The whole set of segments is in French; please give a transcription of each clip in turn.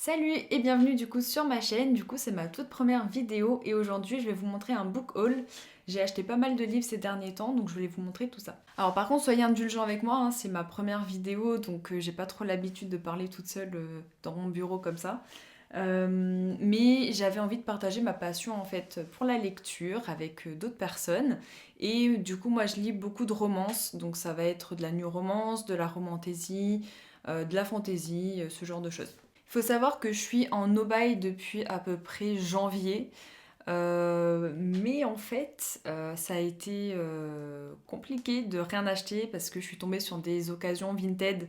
Salut et bienvenue du coup sur ma chaîne, c'est ma toute première vidéo et aujourd'hui je vais vous montrer un book haul. J'ai acheté pas mal de livres ces derniers temps donc je voulais vous montrer tout ça. Alors par contre soyez indulgents avec moi, c'est ma première vidéo donc j'ai pas trop l'habitude de parler toute seule dans mon bureau comme ça. Mais j'avais envie de partager ma passion en fait pour la lecture avec d'autres personnes et du coup moi je lis beaucoup de romances donc ça va être de la new romance, de la romantasy, de la fantasy, ce genre de choses. Il faut savoir que je suis en no-buy depuis à peu près janvier. Mais en fait, ça a été compliqué de rien acheter parce que je suis tombée sur des occasions Vinted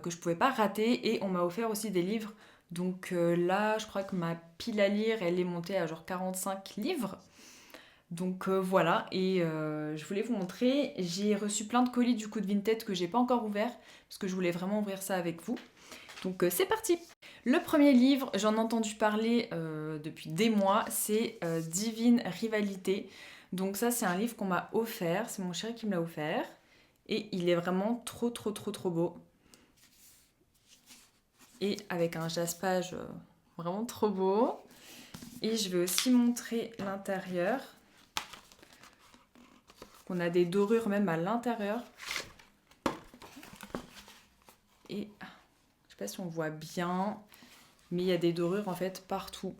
que je pouvais pas rater et on m'a offert aussi des livres. Donc là, je crois que ma pile à lire, elle est montée à genre 45 livres. Donc voilà, et je voulais vous montrer, j'ai reçu plein de colis du coup de Vinted que j'ai pas encore ouvert parce que je voulais vraiment ouvrir ça avec vous. Donc c'est parti. Le premier livre, j'en ai entendu parler depuis des mois, c'est Divine Rivalité. Donc ça c'est un livre qu'on m'a offert, c'est mon chéri qui me l'a offert. Et il est vraiment trop beau. Et avec un jaspage vraiment trop beau. Et je vais aussi montrer l'intérieur. On a des dorures même à l'intérieur. Et je sais pas si on voit bien, mais il y a des dorures en fait partout.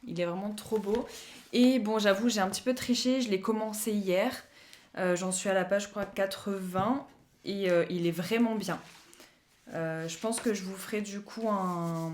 Il est vraiment trop beau. Et bon, j'avoue, j'ai un petit peu triché. Je l'ai commencé hier. J'en suis à la page, je crois, 80. Et il est vraiment bien. Je pense que je vous ferai du coup un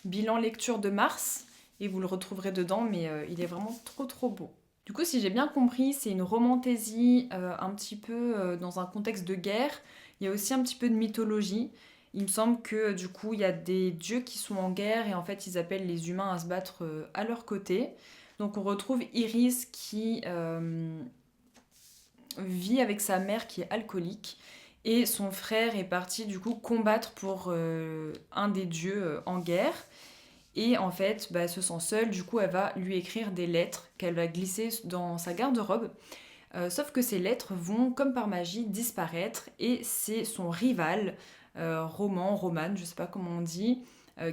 bilan lecture de mars. Et vous le retrouverez dedans. Mais il est vraiment trop beau. Du coup, si j'ai bien compris, c'est une romantaisie un petit peu dans un contexte de guerre. Il y a aussi un petit peu de mythologie. Il me semble que du coup, il y a des dieux qui sont en guerre et en fait, ils appellent les humains à se battre à leur côté. Donc on retrouve Iris qui vit avec sa mère qui est alcoolique et son frère est parti du coup combattre pour un des dieux en guerre. Et en fait, elle se sent seule, du coup elle va lui écrire des lettres qu'elle va glisser dans sa garde-robe. Sauf que ces lettres vont, comme par magie, disparaître et c'est son rival, Roman, je sais pas comment on dit,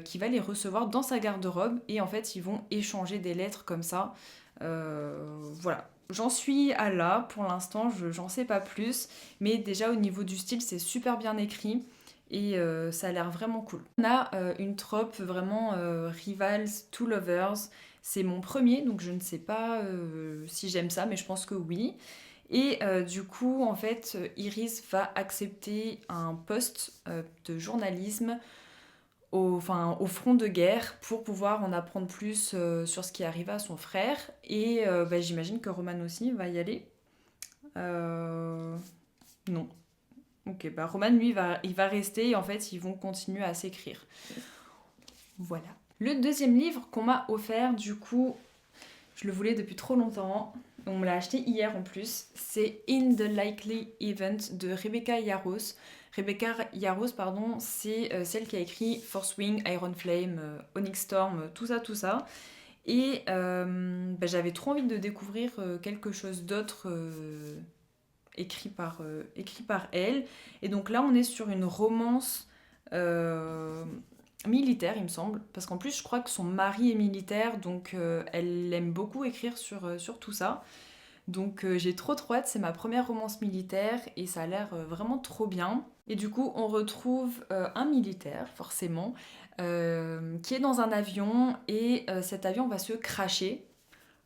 qui va les recevoir dans sa garde-robe et en fait ils vont échanger des lettres comme ça. Voilà. J'en suis à là pour l'instant, j'en sais pas plus, mais déjà au niveau du style c'est super bien écrit et ça a l'air vraiment cool. On a une trope vraiment rivals to lovers. C'est mon premier, donc je ne sais pas si j'aime ça, mais je pense que oui. Et du coup, en fait, Iris va accepter un poste de journalisme au front de guerre pour pouvoir en apprendre plus sur ce qui arriva à son frère. Et j'imagine que Roman aussi va y aller. Non. Ok, Roman, lui, il va rester et en fait, ils vont continuer à s'écrire. Voilà. Le deuxième livre qu'on m'a offert, du coup, je le voulais depuis trop longtemps. On me l'a acheté hier en plus. C'est In the Likely Event de Rebecca Yarros. Rebecca Yarros, pardon, c'est celle qui a écrit Force Wing, Iron Flame, Onyx Storm, tout ça. Et j'avais trop envie de découvrir quelque chose d'autre écrit par elle. Et donc là, on est sur une romance militaire, il me semble. Parce qu'en plus, je crois que son mari est militaire, donc elle aime beaucoup écrire sur tout ça. Donc j'ai trop hâte, c'est ma première romance militaire et ça a l'air vraiment trop bien. Et du coup, on retrouve un militaire, forcément, qui est dans un avion et cet avion va se crasher.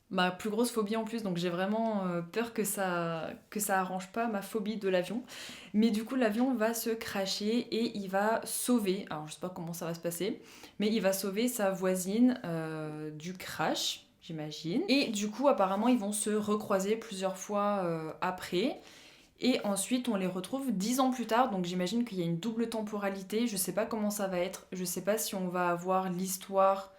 Ma plus grosse phobie en plus, donc j'ai vraiment peur que ça arrange pas ma phobie de l'avion. Mais du coup, l'avion va se crasher et il va sauver, alors je sais pas comment ça va se passer, mais il va sauver sa voisine du crash, j'imagine. Et du coup, apparemment, ils vont se recroiser plusieurs fois après. Et ensuite, on les retrouve 10 ans plus tard, donc j'imagine qu'il y a une double temporalité. Je sais pas comment ça va être. Je sais pas si on va avoir l'histoire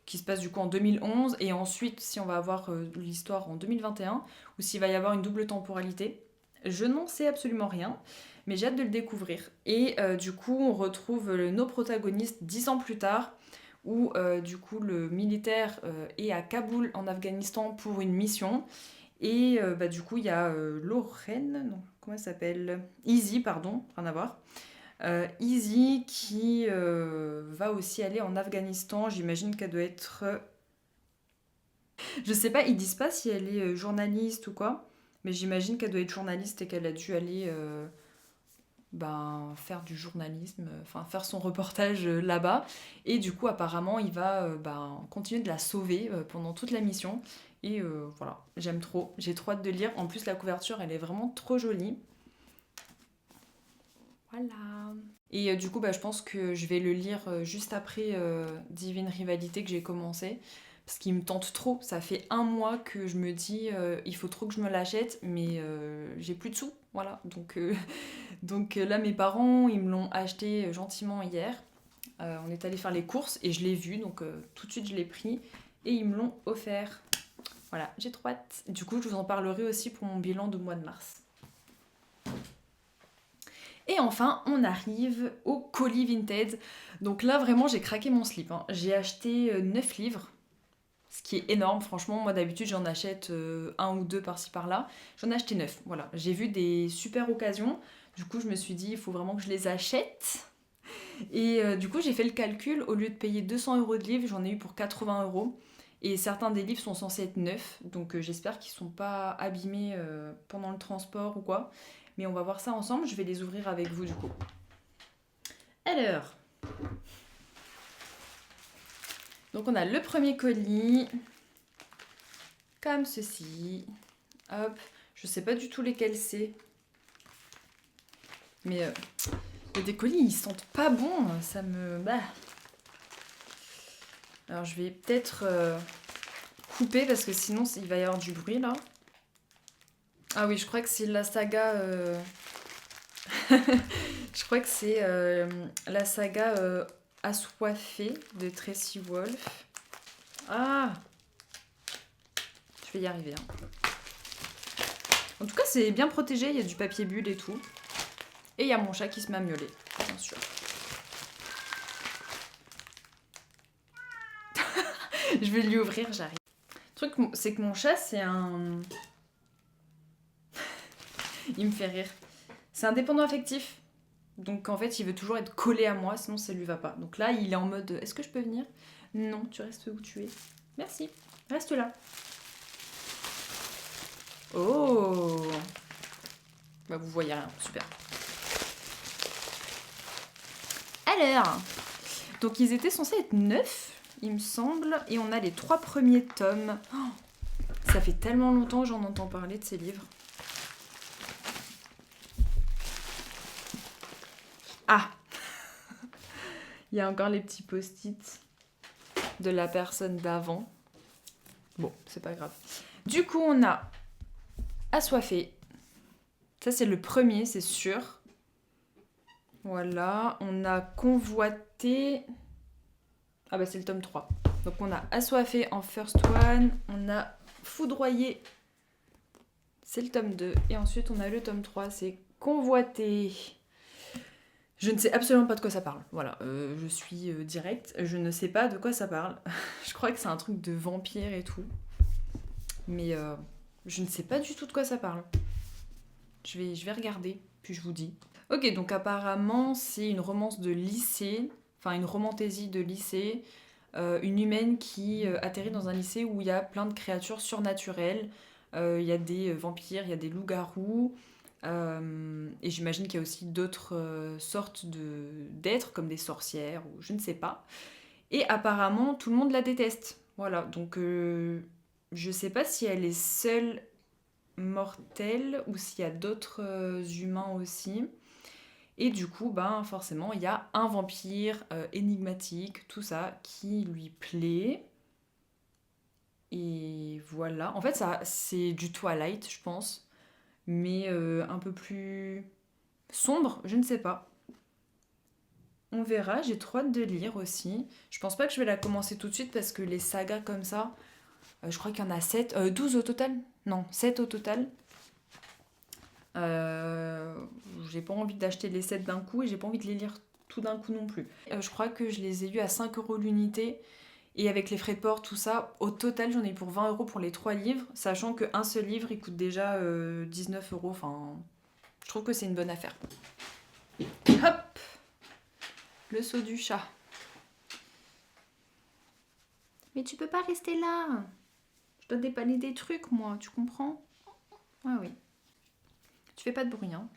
qui se passe du coup en 2011 et ensuite si on va avoir l'histoire en 2021 ou s'il va y avoir une double temporalité. Je n'en sais absolument rien, mais j'ai hâte de le découvrir. Et du coup, on retrouve nos protagonistes 10 ans plus tard où du coup le militaire est à Kaboul en Afghanistan pour une mission. Et du coup, il y a Lorraine, non, comment elle s'appelle Izzy, pardon, rien à voir, Izzy qui va aussi aller en Afghanistan. J'imagine qu'elle doit être... Je sais pas, ils disent pas si elle est journaliste ou quoi, mais j'imagine qu'elle doit être journaliste et qu'elle a dû aller faire du journalisme, enfin faire son reportage là-bas. Et du coup, apparemment, il va continuer de la sauver pendant toute la mission. Et voilà, j'aime trop, j'ai trop hâte de lire. En plus, la couverture, elle est vraiment trop jolie. Voilà. Et du coup, je pense que je vais le lire juste après Divine Rivalité que j'ai commencé. Parce qu'il me tente trop. Ça fait 1 mois que je me dis il faut trop que je me l'achète, mais j'ai plus de sous. Voilà. Donc là, mes parents, ils me l'ont acheté gentiment hier. On est allé faire les courses et je l'ai vu. Donc tout de suite, je l'ai pris. Et ils me l'ont offert. Voilà, j'ai trop hâte. Du coup, je vous en parlerai aussi pour mon bilan de mois de mars. Et enfin, on arrive au colis Vinted. Donc là, vraiment, j'ai craqué mon slip. Hein. J'ai acheté 9 livres, ce qui est énorme. Franchement, moi d'habitude, j'en achète 1 ou 2 par-ci par-là. J'en ai acheté 9. Voilà, j'ai vu des super occasions. Du coup, je me suis dit, il faut vraiment que je les achète. Et du coup, j'ai fait le calcul. Au lieu de payer 200 € de livres, j'en ai eu pour 80 €. Et certains des livres sont censés être neufs. Donc j'espère qu'ils ne sont pas abîmés pendant le transport ou quoi. Mais on va voir ça ensemble, je vais les ouvrir avec vous du coup. Alors, donc on a le premier colis, comme ceci. Hop, je sais pas du tout lesquels c'est. Mais il y a des colis, ils sentent pas bon, ça me... Alors je vais peut-être couper parce que sinon il va y avoir du bruit là. Ah oui, je crois que c'est la saga... Je crois que c'est la saga Assoiffée de Tracy Wolf. Ah! Je vais y arriver. Hein. En tout cas, c'est bien protégé, il y a du papier bulle et tout. Et il y a mon chat qui se met à miauler, bien sûr. Je vais lui ouvrir, j'arrive. Le truc, c'est que mon chat, c'est un... Il me fait rire. C'est un dépendant affectif. Donc en fait, il veut toujours être collé à moi, sinon ça lui va pas. Donc là, il est en mode est-ce que je peux venir? Non, tu restes où tu es. Merci, reste là. Oh! Vous voyez rien, super. Alors, donc ils étaient censés être 9, il me semble, et on a les 3 premiers tomes. Oh, ça fait tellement longtemps que j'en entends parler de ces livres. Ah! Il y a encore les petits post-it de la personne d'avant. Bon, c'est pas grave. Du coup, on a Assoiffé. Ça, c'est le premier, c'est sûr. Voilà. On a Convoité. Ah c'est le tome 3. Donc, on a Assoiffé en first one. On a Foudroyé. C'est le tome 2. Et ensuite, on a le tome 3. C'est Convoité. Je ne sais absolument pas de quoi ça parle. Voilà, je suis directe. Je ne sais pas de quoi ça parle. Je crois que c'est un truc de vampire et tout. Mais je ne sais pas du tout de quoi ça parle. Je vais regarder, puis je vous dis. Ok, donc apparemment, c'est une romance de lycée. Enfin, une romantaisie de lycée. Une humaine qui atterrit dans un lycée où il y a plein de créatures surnaturelles. Il y a des vampires, il y a des loups-garous. Et j'imagine qu'il y a aussi d'autres sortes d'êtres, comme des sorcières, ou je ne sais pas. Et apparemment, tout le monde la déteste. Voilà, donc je sais pas si elle est seule mortelle ou s'il y a d'autres humains aussi. Et du coup, forcément, il y a un vampire énigmatique, tout ça, qui lui plaît. Et voilà. En fait, ça, c'est du Twilight, je pense. Mais un peu plus sombre, je ne sais pas. On verra, j'ai trop hâte de lire aussi. Je pense pas que je vais la commencer tout de suite parce que les sagas comme ça, je crois qu'il y en a 7, 12 au total. Non, 7 au total. J'ai pas envie d'acheter les 7 d'un coup et j'ai pas envie de les lire tout d'un coup non plus. Je crois que je les ai eus à 5 € l'unité. Et avec les frais de port, tout ça, au total, j'en ai pour 20 € pour les 3 livres, sachant qu'un seul livre, il coûte déjà 19 €. Enfin, je trouve que c'est une bonne affaire. Hop! Le seau du chat. Mais tu peux pas rester là. Je dois dépanner des trucs, moi, tu comprends? Ah oui. Tu fais pas de bruit, hein.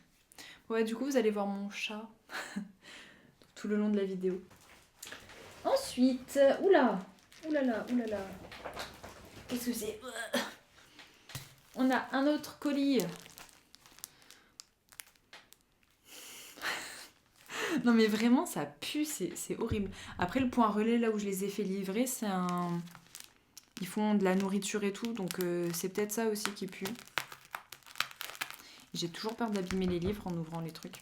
Ouais, du coup, vous allez voir mon chat tout le long de la vidéo. Ensuite, oula, oulala, oulala. Qu'est-ce que c'est? On a un autre colis. Non mais vraiment, ça pue, c'est horrible. Après, le point relais, là où je les ai fait livrer, c'est un... Ils font de la nourriture et tout, donc c'est peut-être ça aussi qui pue. J'ai toujours peur d'abîmer les livres en ouvrant les trucs.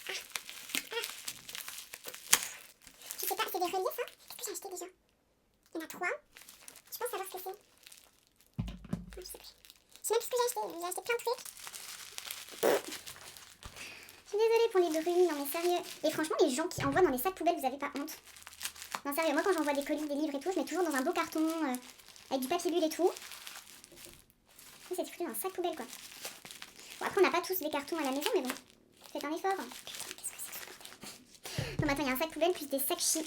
Je sais pas, c'est des reliefs, hein? Qu'est-ce que j'ai acheté déjà? Il y en a 3. Je pense savoir ce que c'est. Je sais plus. Je sais même plus ce que j'ai acheté. J'ai acheté plein de trucs. Je suis désolée pour les bruits, non mais sérieux. Et franchement, les gens qui envoient dans les sacs poubelles, vous avez pas honte? Non sérieux, moi quand j'envoie des colis, des livres et tout, je mets toujours dans un beau carton avec du papier bulle et tout. C'est foutu dans un sac poubelle quoi. Bon, après on n'a pas tous des cartons à la maison, mais bon, faites un effort. Putain, qu'est-ce que c'est que ce bordel? Non mais attends, il y a un sac poubelle plus des sacs Shein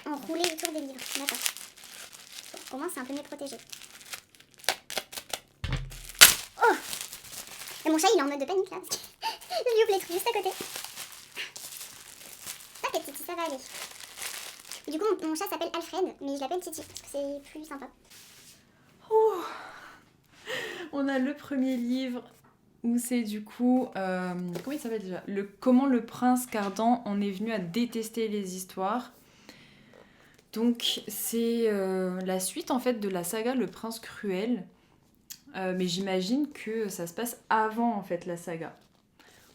enroulés autour des livres. D'accord. Bon, au moins c'est un peu mieux protégé. Oh! Et mon chat il est en mode de panique là. Je lui ouvre les trucs juste à côté. T'inquiète Titi, ça va aller. Et du coup mon chat s'appelle Alfred, mais je l'appelle Titi parce que c'est plus sympa. Ouh. On a le premier livre où c'est du coup... comment il s'appelle déjà? Comment le prince Cardan en est venu à détester les histoires. Donc c'est la suite en fait de la saga Le Prince Cruel. Mais j'imagine que ça se passe avant en fait la saga.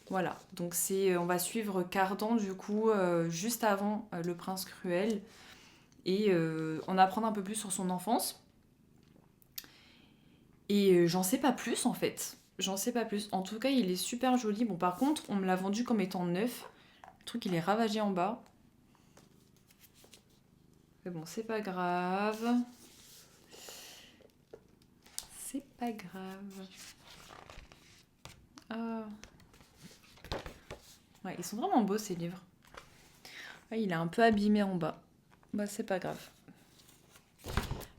Voilà, donc on va suivre Cardan du coup juste avant Le Prince Cruel et en apprendre un peu plus sur son enfance. Et j'en sais pas plus en fait. J'en sais pas plus. En tout cas, il est super joli. Bon, par contre, on me l'a vendu comme étant neuf. Le truc, il est ravagé en bas. Mais bon, c'est pas grave. C'est pas grave. Ah. Ouais, ils sont vraiment beaux ces livres. Ouais, il est un peu abîmé en bas. Bah, c'est pas grave.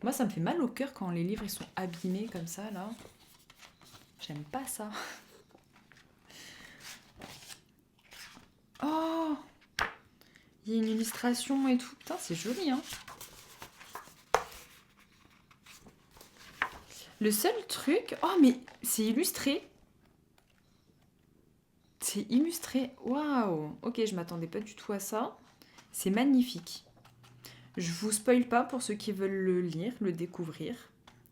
Moi, ça me fait mal au cœur quand les livres ils sont abîmés comme ça, là. J'aime pas ça. Oh! Il y a une illustration et tout. Putain, c'est joli, hein. Le seul truc... Oh, mais c'est illustré. C'est illustré. Waouh! Ok, je m'attendais pas du tout à ça. C'est magnifique. Je vous spoil pas pour ceux qui veulent le lire, le découvrir.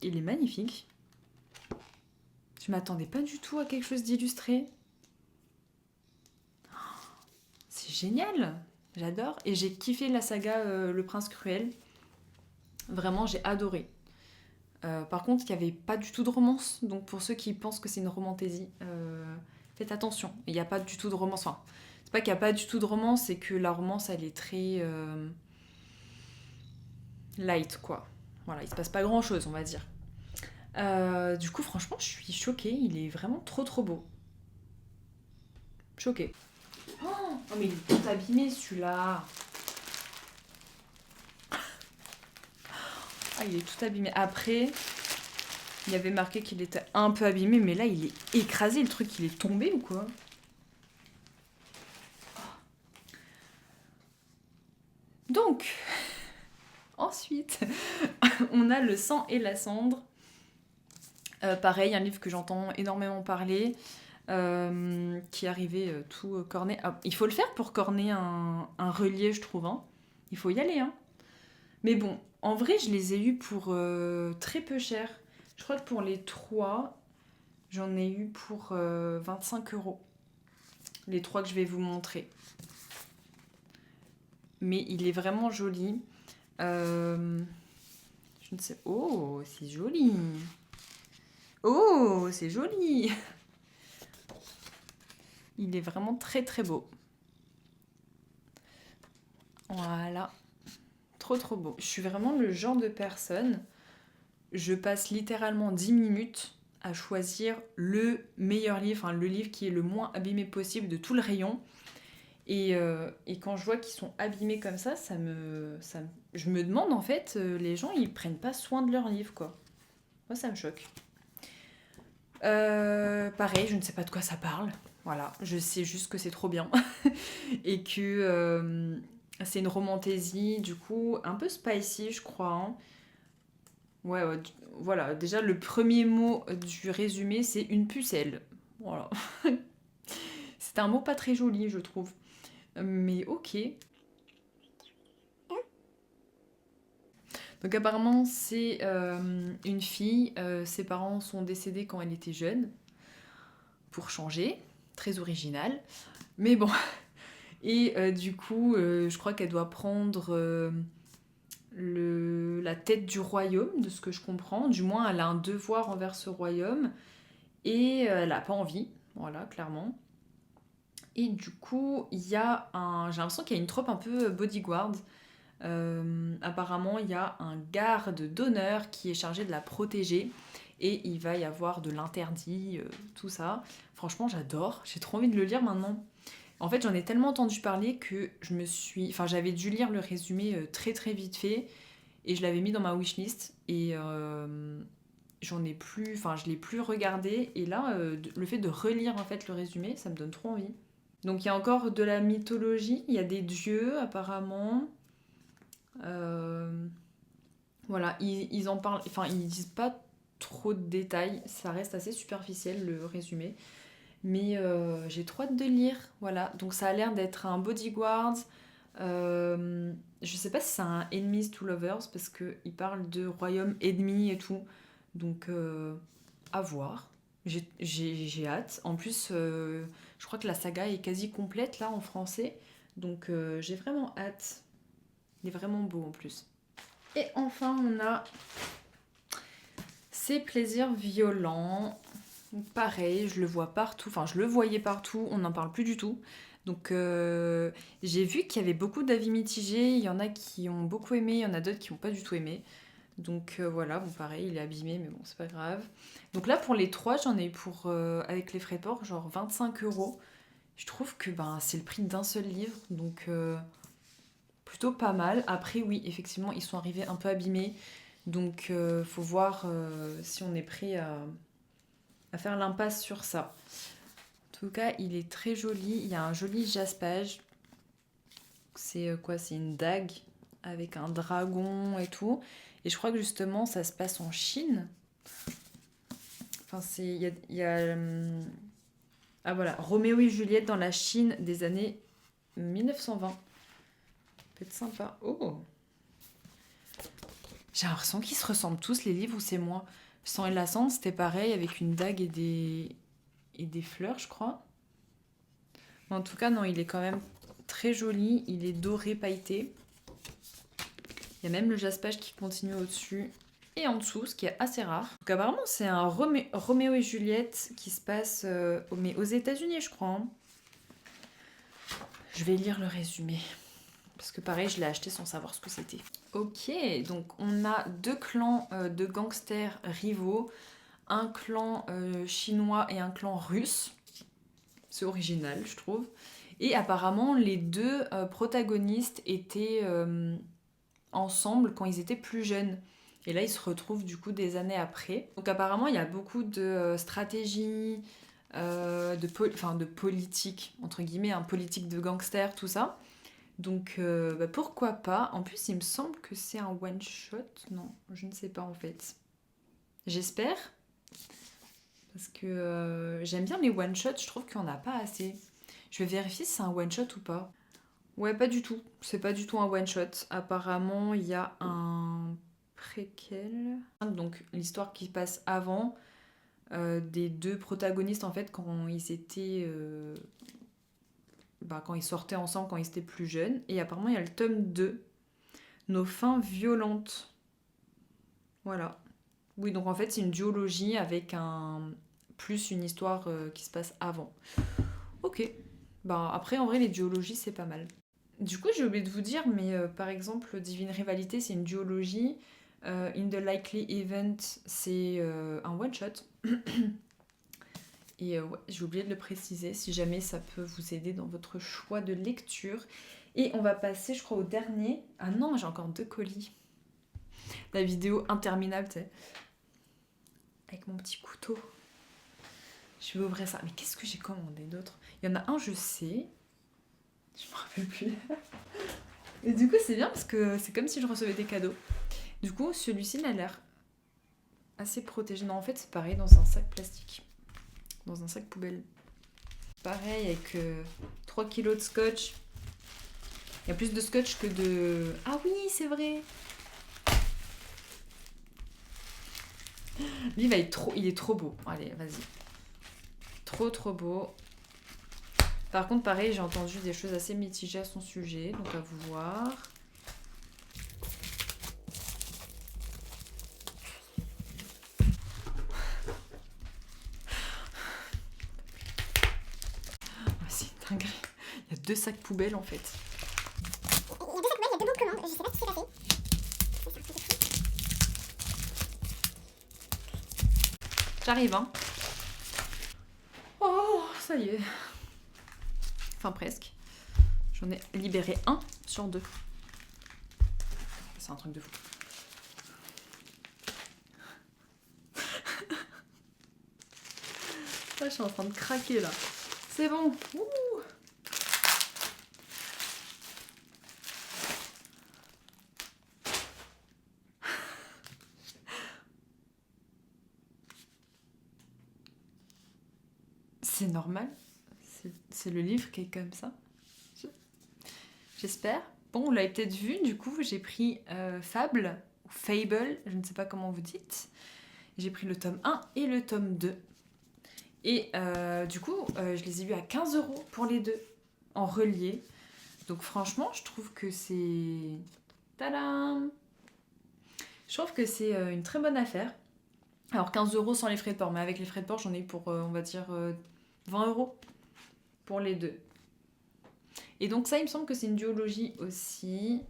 Il est magnifique. Je m'attendais pas du tout à quelque chose d'illustré. C'est génial! J'adore. Et j'ai kiffé la saga Le Prince Cruel. Vraiment, j'ai adoré. Par contre, il n'y avait pas du tout de romance. Donc pour ceux qui pensent que c'est une romantaisie, faites attention. Il n'y a pas du tout de romance. Enfin, c'est pas qu'il n'y a pas du tout de romance, c'est que la romance, elle est très light, quoi. Voilà, il se passe pas grand-chose, on va dire. Du coup, franchement, je suis choquée. Il est vraiment trop trop beau. Choquée. Oh, mais il est tout abîmé, celui-là. Ah, il est tout abîmé. Après, il y avait marqué qu'il était un peu abîmé, mais là, il est écrasé. Le truc, il est tombé ou quoi? Donc, ensuite, on a Le sang et la cendre. Pareil, un livre que j'entends énormément parler, qui est arrivé tout corné. Ah, il faut le faire pour corner un relier, je trouve. Hein. Il faut y aller. Hein. Mais bon, en vrai, je les ai eus pour très peu cher. Je crois que pour les 3, j'en ai eu pour 25 €. Les 3 que je vais vous montrer. Mais il est vraiment joli. Je ne sais... Oh, c'est joli. Oh, c'est joli. Il est vraiment très très beau. Voilà. Trop trop beau. Je suis vraiment le genre de personne. Je passe littéralement 10 minutes à choisir le meilleur livre, enfin, le livre qui est le moins abîmé possible de tout le rayon. Et quand je vois qu'ils sont abîmés comme ça, je me demande en fait, les gens ils prennent pas soin de leurs livres quoi. Moi ça me choque. Pareil, je ne sais pas de quoi ça parle. Voilà, je sais juste que c'est trop bien. Et que c'est une romantaisie, du coup, un peu spicy, je crois. Hein. Ouais, ouais, voilà. Déjà, le premier mot du résumé, c'est une pucelle. Voilà. C'est un mot pas très joli, je trouve. Mais ok. Donc apparemment, c'est une fille. Ses parents sont décédés quand elle était jeune. Pour changer. Très original. Mais bon. Et du coup, je crois qu'elle doit prendre la tête du royaume, de ce que je comprends. Du moins, elle a un devoir envers ce royaume. Et elle n'a pas envie. Voilà, clairement. Et du coup, il y a un... J'ai l'impression qu'il y a une trope un peu bodyguard. Apparemment, il y a un garde d'honneur qui est chargé de la protéger. Et il va y avoir de l'interdit, tout ça. Franchement, j'adore. J'ai trop envie de le lire maintenant. En fait, j'en ai tellement entendu parler que je me suis... Enfin, j'avais dû lire le résumé très très vite fait. Et je l'avais mis dans ma wishlist. Et j'en ai plus... Enfin, je l'ai plus regardé. Et là, le fait de relire en fait le résumé, ça me donne trop envie. Donc il y a encore de la mythologie. Il y a des dieux apparemment. Voilà, ils en parlent... Enfin, ils disent pas trop de détails. Ça reste assez superficiel le résumé. Mais j'ai trop hâte de lire, voilà. Donc ça a l'air d'être un bodyguard. Je sais pas si c'est un Enemies to Lovers parce qu'il parle de royaume ennemi et tout. Donc à voir. J'ai hâte. En plus, je crois que la saga est quasi complète là en français. Donc j'ai vraiment hâte. Il est vraiment beau en plus. Et enfin, on a Ces plaisirs violents. Pareil, je le vois partout, enfin je le voyais partout, on n'en parle plus du tout. Donc j'ai vu qu'il y avait beaucoup d'avis mitigés, il y en a qui ont beaucoup aimé, il y en a d'autres qui n'ont pas du tout aimé. Donc voilà, bon pareil, il est abîmé, mais bon, c'est pas grave. Donc là, pour les trois, j'en ai pour, avec les frais de port, genre 25 €. Je trouve que ben, c'est le prix d'un seul livre, donc plutôt pas mal. Après, oui, effectivement, ils sont arrivés un peu abîmés, donc faut voir si on est prêt à faire l'impasse sur ça. En tout cas, il est très joli. Il y a un joli jaspage. C'est quoi? C'est une dague avec un dragon et tout. Et je crois que justement, ça se passe en Chine. Enfin, c'est... Ah voilà, Roméo et Juliette dans la Chine des années 1920. Peut-être sympa. Oh! J'ai l'impression qu'ils se ressemblent tous, les livres, ou c'est moi? Sang et la cendre, c'était pareil, avec une dague et des fleurs, je crois. En tout cas, non, il est quand même très joli. Il est doré pailleté. Il y a même le jaspage qui continue au-dessus et en dessous, ce qui est assez rare. Donc apparemment, c'est un Roméo et Juliette qui se passe mais aux États-Unis, je crois. Hein. Je vais lire le résumé. Parce que pareil, je l'ai acheté sans savoir ce que c'était. Ok, donc on a deux clans de gangsters rivaux. Un clan chinois et un clan russe. C'est original, je trouve. Et apparemment, les deux protagonistes étaient ensemble quand ils étaient plus jeunes. Et là, ils se retrouvent du coup des années après. Donc apparemment, il y a beaucoup de stratégies, de politique, entre guillemets, hein, politique de gangsters, tout ça. Donc pourquoi pas. En plus, il me semble que c'est un one-shot. Non, je ne sais pas en fait. J'espère. Parce que j'aime bien les one-shots, je trouve qu'il n'y en a pas assez. Je vais vérifier si c'est un one-shot ou pas. Ouais, pas du tout. C'est pas du tout un one-shot. Apparemment, il y a un préquel. Donc, l'histoire qui passe avant des deux protagonistes, en fait, quand ils étaient... quand ils sortaient ensemble, quand ils étaient plus jeunes. Et apparemment, il y a le tome 2. Nos fins violentes. Voilà. Oui, donc en fait, c'est une duologie avec plus une histoire qui se passe avant. Ok. Bah, après, en vrai, les duologies, c'est pas mal. Du coup, j'ai oublié de vous dire, mais par exemple, Divine Rivalité, c'est une duologie. In the Likely Event, c'est un one-shot. Et ouais, j'ai oublié de le préciser, si jamais ça peut vous aider dans votre choix de lecture. Et on va passer, je crois, au dernier. Ah non, j'ai encore 2 colis. La vidéo interminable, tu sais. Avec mon petit couteau. Je vais ouvrir ça. Mais qu'est-ce que j'ai commandé d'autre? Il y en a un, je sais. Je me rappelle plus. Et du coup, c'est bien parce que c'est comme si je recevais des cadeaux. Du coup, celui-ci, il a l'air assez protégé. Non, en fait, c'est pareil dans un sac plastique. Dans un sac poubelle. Pareil, avec 3 kilos de scotch. Il y a plus de scotch que de... Ah oui, c'est vrai. Lui, il est trop beau. Allez, vas-y. Trop beau. Par contre, pareil, j'ai entendu des choses assez mitigées à son sujet, donc à vous voir. C'est une dinguerie. Il y a 2 sacs poubelles en fait. Il y a 2 sacs poubelles, il y a 2 bons de commande. Je sais pas ce qu'il a fait. J'arrive, hein. Oh, ça y est. Enfin, presque. J'en ai libéré 1 sur 2. C'est un truc de fou. Là, je suis en train de craquer, là. C'est bon. Ouh. C'est normal. C'est le livre qui est comme ça. J'espère. Bon, vous l'avez peut-être vu, du coup, j'ai pris Fable, ou Fable, je ne sais pas comment vous dites. J'ai pris le tome 1 et le tome 2. Et du coup, je les ai vus à 15 € pour les deux, en relié. Donc franchement, je trouve que c'est... Tadam! Je trouve que c'est une très bonne affaire. Alors 15 € sans les frais de port, mais avec les frais de port, j'en ai pour, on va dire, 20 € pour les deux. Et donc ça, il me semble que c'est une duologie aussi.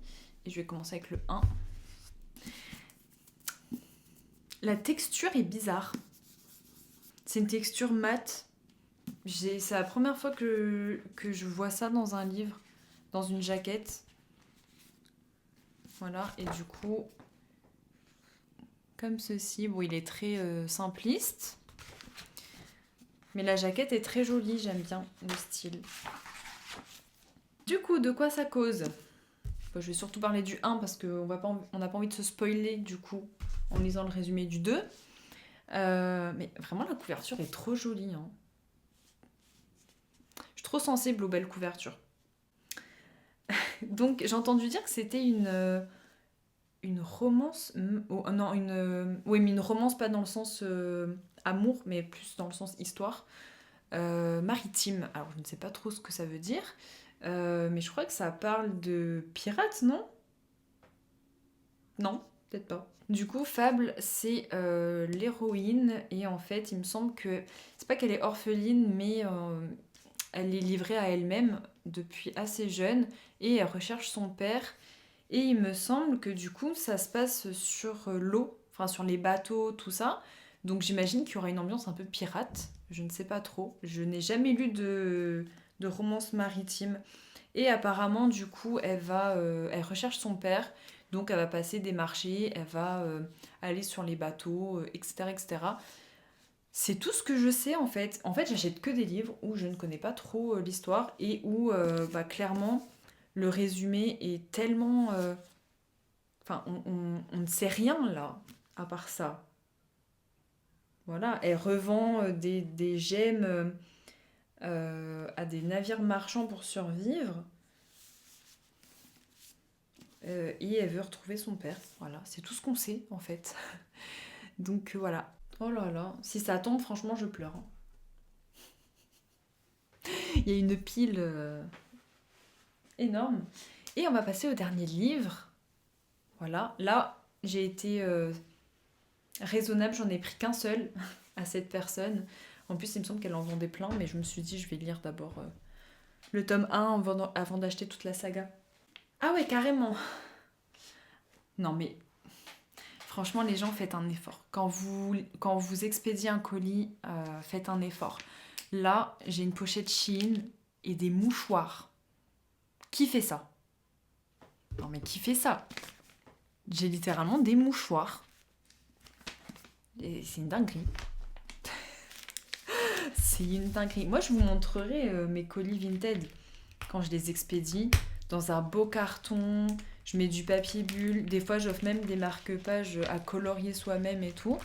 Et je vais commencer avec le 1. La texture est bizarre. C'est une texture mate. C'est la première fois que je vois ça dans un livre, dans une jaquette. Voilà, et du coup, comme ceci. Bon, il est très simpliste. Mais la jaquette est très jolie, j'aime bien le style. Du coup, de quoi ça cause? Je vais surtout parler du 1 parce qu'on n'a pas envie de se spoiler du coup en lisant le résumé du 2. Mais vraiment, la couverture est trop jolie. Hein. Je suis trop sensible aux belles couvertures. Donc, j'ai entendu dire que c'était une romance. Non, oui, mais une romance, pas dans le sens amour, mais plus dans le sens histoire. Maritime. Alors, je ne sais pas trop ce que ça veut dire. Mais je crois que ça parle de pirates, non? Non, peut-être pas. Du coup, Fable, c'est l'héroïne, et en fait, il me semble que c'est pas qu'elle est orpheline, mais elle est livrée à elle-même depuis assez jeune, et elle recherche son père. Et il me semble que du coup, ça se passe sur l'eau, enfin sur les bateaux, tout ça. Donc j'imagine qu'il y aura une ambiance un peu pirate. Je ne sais pas trop. Je n'ai jamais lu de romance maritime. Et apparemment, du coup, elle recherche son père. Donc elle va passer des marchés, elle va aller sur les bateaux, etc., etc. C'est tout ce que je sais en fait. En fait, j'achète que des livres où je ne connais pas trop l'histoire et où clairement le résumé est tellement... Enfin, on ne sait rien là, à part ça. Voilà, elle revend des gemmes à des navires marchands pour survivre. Et elle veut retrouver son père. Voilà, c'est tout ce qu'on sait en fait. Donc voilà. Oh là là, si ça tombe, franchement, je pleure. Hein. Il y a une pile énorme. Et on va passer au dernier livre. Voilà, là, j'ai été raisonnable, j'en ai pris qu'un seul à cette personne. En plus, il me semble qu'elle en vendait plein, mais je me suis dit, je vais lire d'abord le tome 1 avant d'acheter toute la saga. Ah ouais, carrément. Non mais, franchement, les gens, faites un effort. Quand vous expédiez un colis, faites un effort. Là, j'ai une pochette Shein et des mouchoirs. Qui fait ça? Non mais qui fait ça? J'ai littéralement des mouchoirs. Et c'est une dinguerie. C'est une dinguerie. Moi, je vous montrerai mes colis Vinted quand je les expédie dans un beau carton. Je mets du papier bulle. Des fois, j'offre même des marque-pages à colorier soi-même et tout.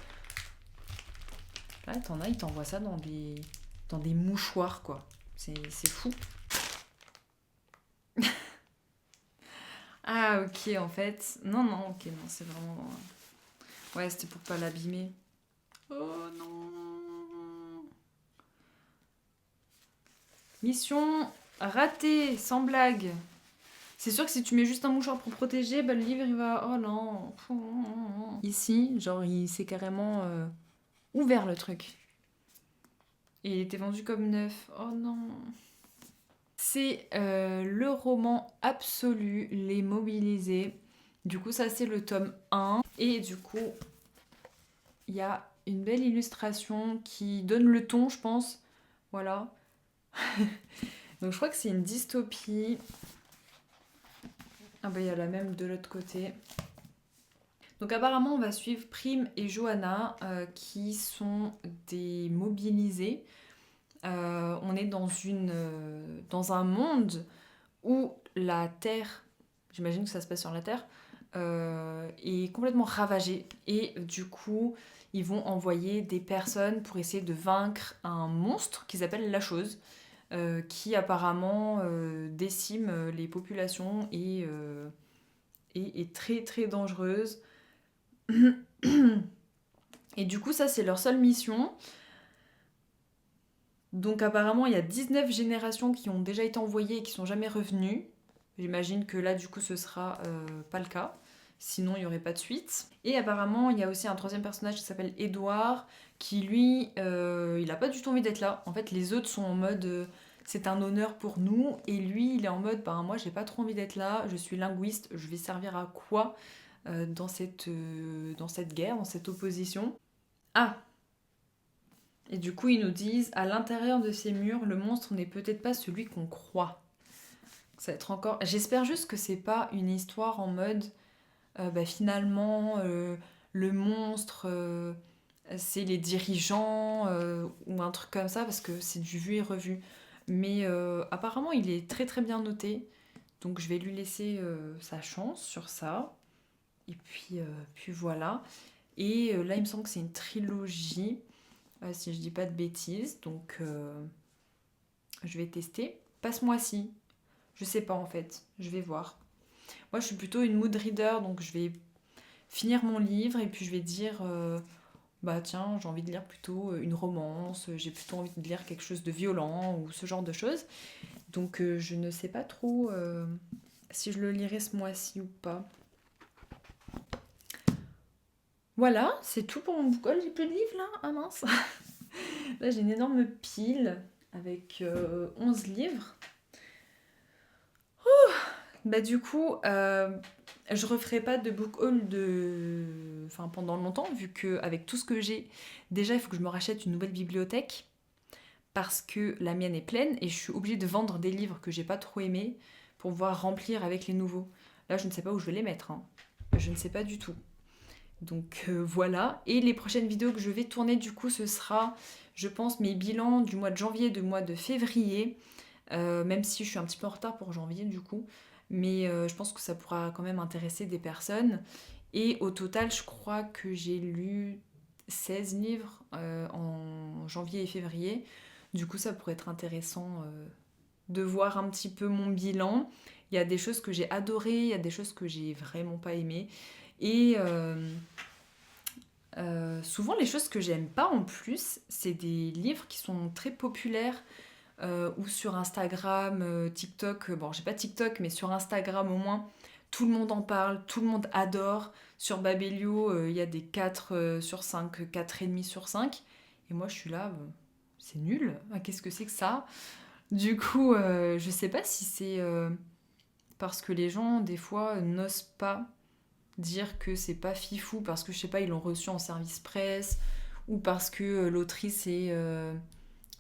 Là, t'en as, ils t'envoient ça dans des mouchoirs, quoi. C'est fou. Ah, ok, en fait. Non, ok, non, c'est vraiment... Ouais, c'était pour pas l'abîmer. Oh non. Mission ratée, sans blague. C'est sûr que si tu mets juste un mouchoir pour protéger, bah, le livre il va... Oh non. Ici, genre il s'est carrément ouvert le truc. Et il était vendu comme neuf. Oh non. C'est le roman absolu, Les Mobilisés. Du coup, ça c'est le tome 1. Et du coup, il y a une belle illustration qui donne le ton, je pense. Voilà. Donc je crois que c'est une dystopie. Ah bah il y a la même de l'autre côté. Donc apparemment on va suivre Prime et Johanna qui sont des mobilisés. On est dans un monde où la Terre, j'imagine que ça se passe sur la Terre, est complètement ravagée. Et du coup ils vont envoyer des personnes pour essayer de vaincre un monstre qu'ils appellent la chose. Qui apparemment décime les populations et est très très dangereuse. Et du coup, ça, c'est leur seule mission. Donc apparemment, il y a 19 générations qui ont déjà été envoyées et qui sont jamais revenues. J'imagine que là, du coup, ce sera pas le cas. Sinon, il n'y aurait pas de suite. Et apparemment, il y a aussi un troisième personnage qui s'appelle Edouard, qui lui, il a pas du tout envie d'être là. En fait, les autres sont en mode c'est un honneur pour nous. Et lui, il est en mode moi, j'ai pas trop envie d'être là. Je suis linguiste. Je vais servir à quoi dans cette guerre, dans cette opposition? Ah! Et du coup, ils nous disent à l'intérieur de ces murs, le monstre n'est peut-être pas celui qu'on croit. Ça va être encore. J'espère juste que c'est pas une histoire en mode finalement le monstre c'est les dirigeants ou un truc comme ça parce que c'est du vu et revu. Mais apparemment il est très très bien noté donc je vais lui laisser sa chance sur ça. Et puis voilà. Et là il me semble que c'est une trilogie si je dis pas de bêtises donc je vais tester. Pas ce mois-ci. Je sais pas en fait. Je vais voir. Moi, je suis plutôt une mood reader, donc je vais finir mon livre et puis je vais dire tiens, j'ai envie de lire plutôt une romance, j'ai plutôt envie de lire quelque chose de violent ou ce genre de choses. Donc je ne sais pas trop si je le lirai ce mois-ci ou pas. Voilà, c'est tout pour mon book haul. J'ai plus de livres là. Ah mince. Là, j'ai une énorme pile avec 11 livres. Du coup, je referai pas de book haul pendant longtemps, vu que avec tout ce que j'ai, déjà il faut que je me rachète une nouvelle bibliothèque parce que la mienne est pleine et je suis obligée de vendre des livres que j'ai pas trop aimés pour pouvoir remplir avec les nouveaux. Là, je ne sais pas où je vais les mettre, hein. Je ne sais pas du tout. Donc voilà. Et les prochaines vidéos que je vais tourner, du coup, ce sera, je pense, mes bilans du mois de janvier et du mois de février. Même si je suis un petit peu en retard pour janvier, du coup. Mais je pense que ça pourra quand même intéresser des personnes. Et au total, je crois que j'ai lu 16 livres en janvier et février. Du coup, ça pourrait être intéressant de voir un petit peu mon bilan. Il y a des choses que j'ai adorées, il y a des choses que j'ai vraiment pas aimées. Et souvent, les choses que j'aime pas en plus, c'est des livres qui sont très populaires ou sur Instagram, TikTok. Bon, j'ai pas TikTok, mais sur Instagram au moins, tout le monde en parle, tout le monde adore. Sur Babelio, il y a des 4 sur 5, 4,5 sur 5. Et moi, je suis là, c'est nul. Ah, qu'est-ce que c'est que ça? Du coup, je sais pas si c'est parce que les gens, des fois, n'osent pas dire que c'est pas fifou parce que, je sais pas, ils l'ont reçu en service presse ou parce que l'autrice est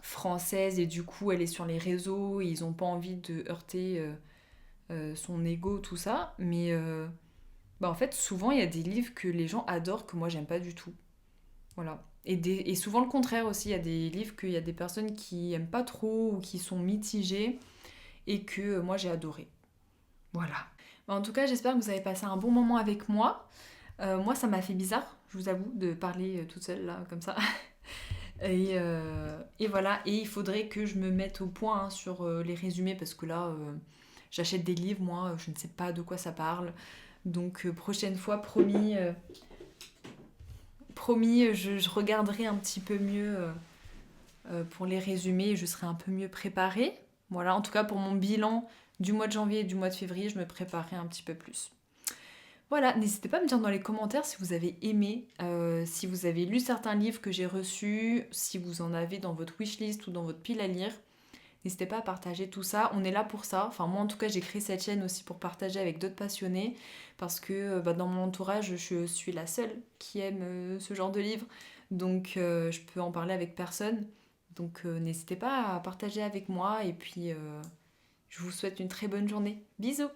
française et du coup elle est sur les réseaux et ils ont pas envie de heurter son ego, tout ça. Mais bah en fait, souvent il y a des livres que les gens adorent que moi j'aime pas du tout. Voilà. Et souvent le contraire aussi, il y a des livres qu'il y a des personnes qui aiment pas trop ou qui sont mitigées et que moi j'ai adoré. Voilà. Bah, en tout cas, j'espère que vous avez passé un bon moment avec moi. Moi, ça m'a fait bizarre, je vous avoue, de parler toute seule là, comme ça. Et voilà, et il faudrait que je me mette au point hein, sur les résumés parce que là, j'achète des livres, moi, je ne sais pas de quoi ça parle. Donc, prochaine fois, promis, promis, je regarderai un petit peu mieux pour les résumés et je serai un peu mieux préparée. Voilà, en tout cas, pour mon bilan du mois de janvier et du mois de février, je me préparerai un petit peu plus. Voilà, n'hésitez pas à me dire dans les commentaires si vous avez aimé, si vous avez lu certains livres que j'ai reçus, si vous en avez dans votre wishlist ou dans votre pile à lire. N'hésitez pas à partager tout ça, on est là pour ça. Enfin moi en tout cas j'ai créé cette chaîne aussi pour partager avec d'autres passionnés parce que bah, dans mon entourage je suis la seule qui aime ce genre de livres. Donc je peux en parler avec personne. Donc n'hésitez pas à partager avec moi et puis je vous souhaite une très bonne journée. Bisous!